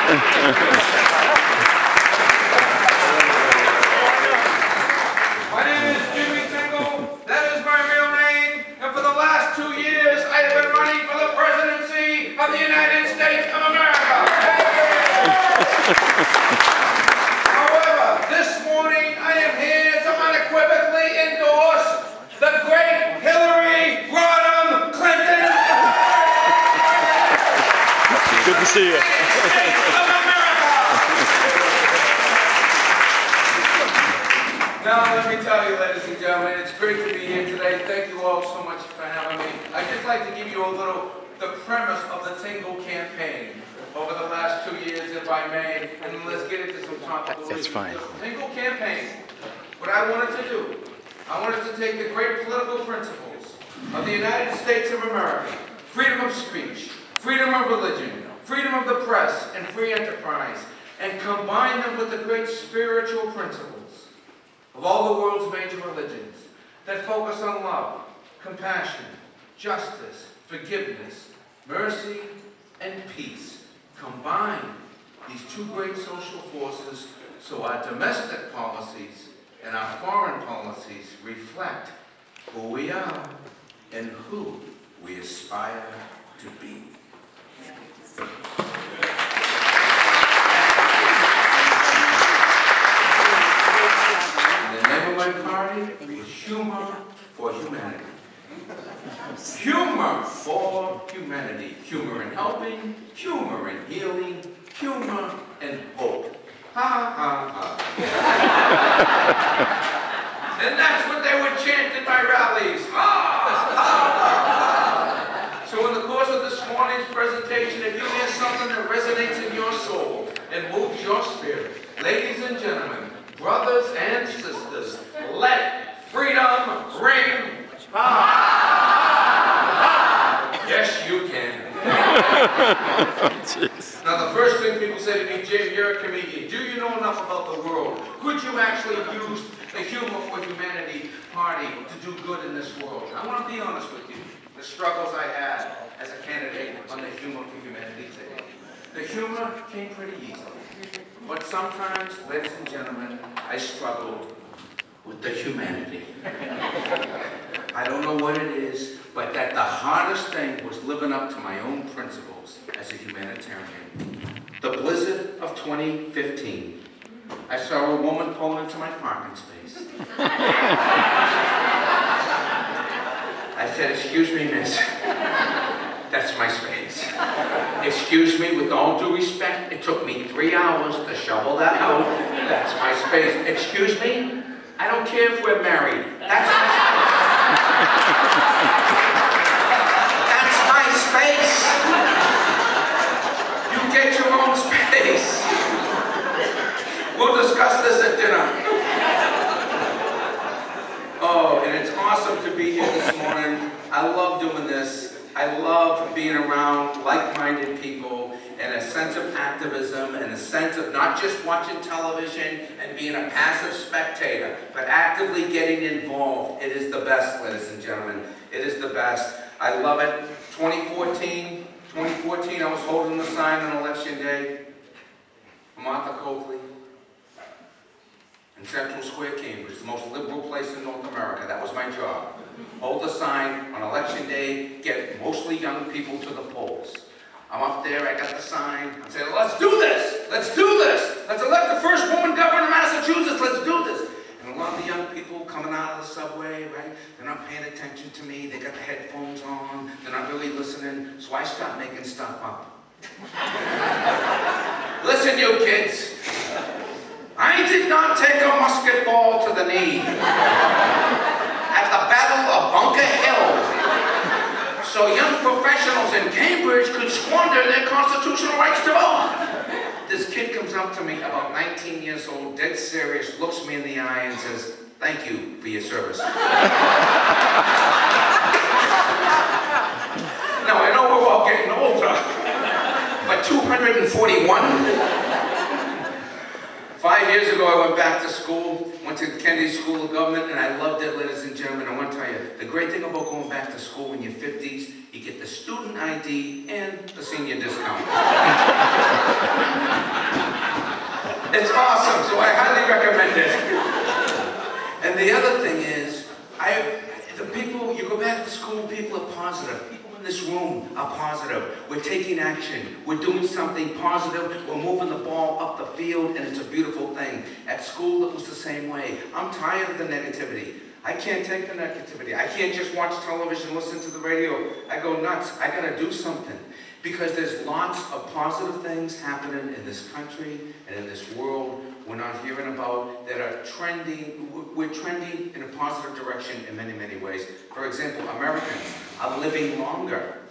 My name is Tingle. That is my real name. And for the last 2 years, I have been running for the presidency of the United States of America. However, this morning, I am here to unequivocally endorse the great Hillary Rodham Clinton. Good to see you. Now, let me tell you, ladies and gentlemen, it's great to be here today. Thank you all so much for having me. I'd just like to give you the premise of the Tingle campaign over the last 2 years, if I may, and let's get into some topical issues. That's fine. The Tingle campaign, what I wanted to do, I wanted to take the great political principles of the United States of America, freedom of speech, freedom of religion, freedom of the press, and free enterprise, and combine them with the great spiritual principles of all the world's major religions that focus on love, compassion, justice, forgiveness, mercy, and peace. Combine these two great social forces so our domestic policies and our foreign policies reflect who we are and who we aspire to be. My party is humor for humanity. Humor for humanity. Humor in helping, humor in healing, humor and hope. Ha, ha, ha. And that's what they would chant in my rallies. Ha, ha, ha. So in the course of this morning's presentation, if you hear something that resonates in your soul and moves your spirit, ladies and gentlemen, brothers and sisters, let freedom ring. Yes, you can. Now, the first thing people say to me, Jim, you're a comedian. Do you know enough about the world? Could you actually use the Humor for Humanity party to do good in this world? I want to be honest with you. The struggles I had as a candidate on the Humor for Humanity ticket. The humor came pretty easily. But sometimes, ladies and gentlemen, I struggled with the humanity. I don't know what it is, but that the hardest thing was living up to my own principles as a humanitarian. The blizzard of 2015. I saw a woman pull into my parking space. I said, "Excuse me, miss. That's my space." Excuse me, with all due respect, it took me 3 hours to shovel that out. That's my space. Excuse me, I don't care if we're married. That's my space. That's my space. You get your own space. We'll discuss this at dinner. Oh, and it's awesome to be here this morning. I love doing this. I love being around like-minded people and a sense of activism and a sense of not just watching television and being a passive spectator, but actively getting involved. It is the best, ladies and gentlemen. It is the best. I love it. 2014, I was holding the sign on Election Day for Martha Coakley in Central Square, Cambridge, the most liberal place in North America. That was my job. Hold the sign on Election Day, get mostly young people to the polls. I'm up there, I got the sign, I'm saying, let's do this! Let's do this! Let's elect the first woman governor of Massachusetts, let's do this! And a lot of the young people coming out of the subway, right, they're not paying attention to me, they got the headphones on, they're not really listening, so I start making stuff up. Listen, you kids, I did not take a musket ball to the knee at the Battle of Bunker Hill, so young professionals in Cambridge could squander their constitutional rights to vote. This kid comes up to me, about 19 years old, dead serious, looks me in the eye and says, "Thank you for your service." Now, I know we're all getting older, but 241? 5 years ago, I went back to school, went to Kennedy School of Government, and I loved it, ladies and gentlemen. I want to tell you, the great thing about going back to school in your 50s, you get the student ID and the senior discount. this room are positive. We're taking action. We're doing something positive. We're moving the ball up the field, and it's a beautiful thing. At school, it was the same way. I'm tired of the negativity. I can't take the negativity. I can't just watch television, listen to the radio. I go nuts. I got to do something. Because there's lots of positive things happening in this country and in this world we're not hearing about that are trending. We're trending in a positive direction in many, many ways. For example, Americans are living longer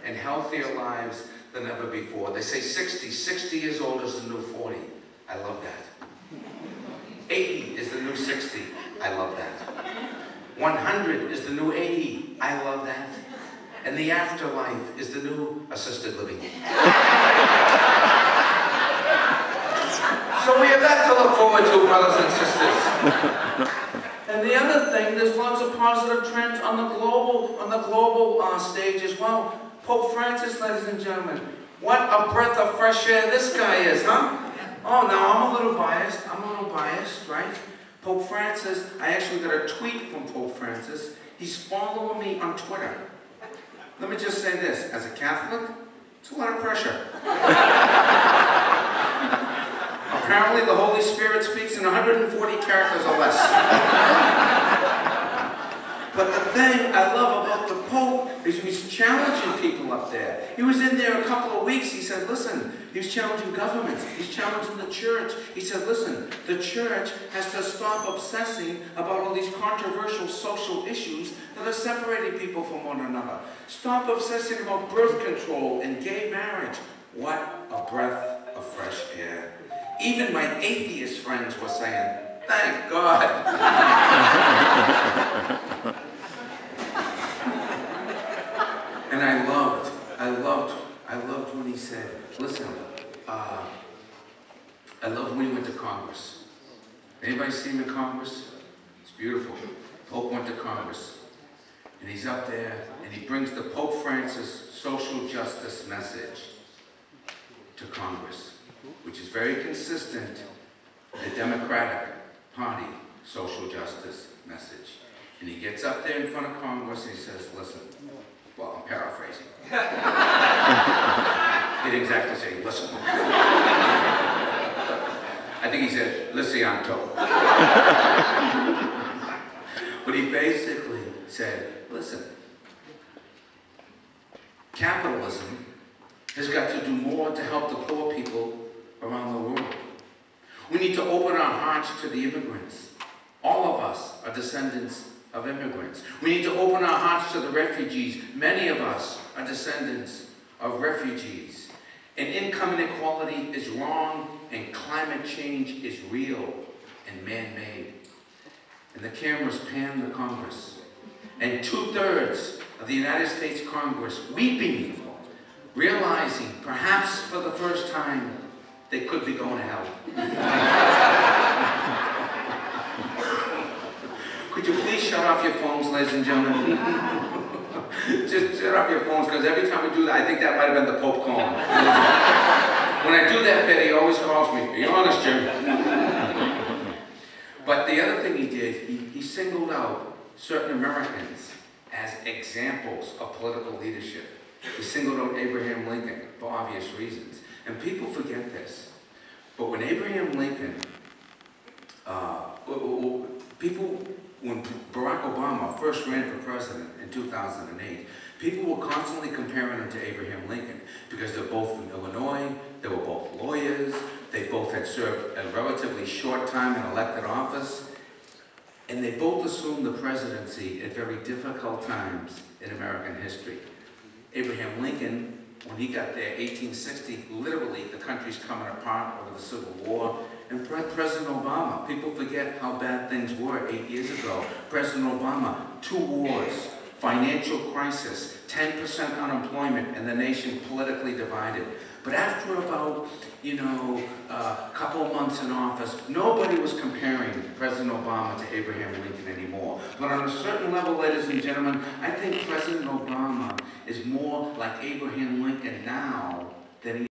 and healthier lives than ever before. They say 60 years old is the new 40. I love that. 80 is the new 60. I love that. 100 is the new 80. I love that. And the afterlife is the new assisted living. So we have that to look forward to, brothers and sisters. And the other thing, there's lots of positive trends on the global stage as well. Pope Francis, ladies and gentlemen, what a breath of fresh air this guy is, huh? Oh, now I'm a little biased, right? Pope Francis, I actually got a tweet from Pope Francis. He's following me on Twitter. Let me just say this, as a Catholic, it's a lot of pressure. Apparently the Holy Spirit speaks in 140 characters or less. But the thing I love about the Pope is he's challenging people up there. He was in there a couple of weeks. He said, listen, he's challenging governments. He's challenging the church. He said, listen, the church has to stop obsessing about all these controversial social issues that are separating people from one another. Stop obsessing about birth control and gay marriage. What a breath of fresh air. Even my atheist friends were saying, thank God. And I loved when he said, listen, I loved when he went to Congress. Anybody seen the Congress? It's beautiful. Pope went to Congress. And he's up there, and he brings the Pope Francis social justice message to Congress, which is very consistent with the Democratic Party social justice message. And he gets up there in front of Congress and he says, listen, well, I'm paraphrasing. He didn't exactly say, listen. I think he said, lisianto. But he basically said, listen, capitalism has got to do more to help the poor people around the world. We need to open our hearts to the immigrants. All of us are descendants of immigrants. We need to open our hearts to the refugees. Many of us are descendants of refugees. And income inequality is wrong, and climate change is real and man-made. And the cameras pan the Congress. And 2/3 of the United States Congress weeping, realizing, perhaps for the first time, they could be going to hell. Could you please shut off your phones, ladies and gentlemen? Just shut off your phones, because every time we do that, I think that might have been the Pope calling. When I do that bit, he always calls me, be honest, Jim. But the other thing he did, he singled out certain Americans as examples of political leadership. He singled out Abraham Lincoln for obvious reasons. And people forget this. But when Abraham Lincoln, when Barack Obama first ran for president in 2008, people were constantly comparing him to Abraham Lincoln because they're both from Illinois, they were both lawyers, they both had served a relatively short time in elected office, and they both assumed the presidency at very difficult times in American history. Abraham Lincoln, when he got there, 1860, literally the country's coming apart over the Civil War. And President Obama, people forget how bad things were 8 years ago. President Obama, 2 wars, financial crisis, 10% unemployment, and the nation politically divided. But after about, a couple months in office, nobody was comparing President Obama to Abraham Lincoln anymore. But on a certain level, ladies and gentlemen, I think President Obama is more like Abraham Lincoln now than he